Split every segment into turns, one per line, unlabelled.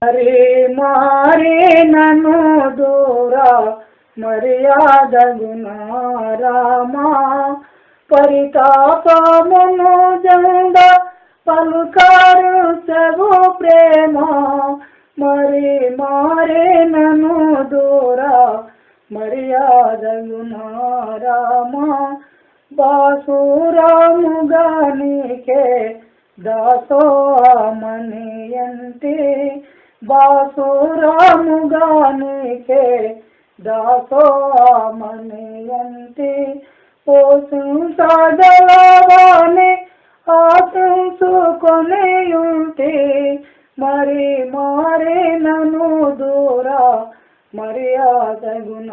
మరి మారే నన్ను దూర మర్యాదగుణ రామా పరితాపమును జంద పలుకారు సగు ప్రేమ మరి మారే నన్ను దూర మర్యాదగుణ రామా బాసురాముగానికే దాసోమనియంతి బాసురాముగానికే దాసోమనియంతి పోషించగలవాని ఆశించుకొనియుంటి మరి మారే నన్ను దూర మర్యాదగుణ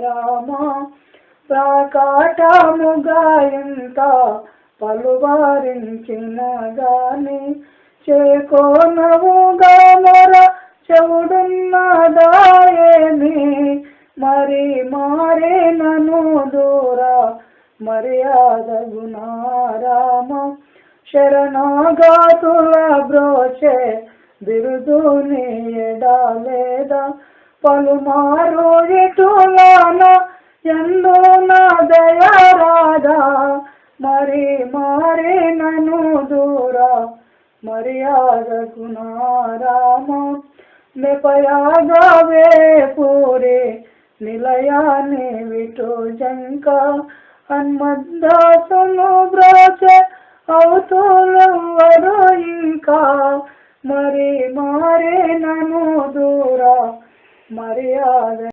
రామా ప్రకాటముగా ఇంత పలువారించిన గాని చేకోనవుగా మొర చెవుడున్నదాయేమి మరి మారే నన్ను దూర మర్యాదగుణ రామ శరణాగతుల బ్రోచే బిరుదుని ఎడాలేదా పలుమారు ఇటులాన ఎందు నా దయరాదా మరి మారే నన్ను దూర మర్యాదగుణ రామ నెపయాగవే పూరే నిలయాన్ని విటు జంక హన్మద్దాసును బ్రోచ అవుతులెవ్వరు ఇంకా మరి మారే నన్ను దూర మర్యాద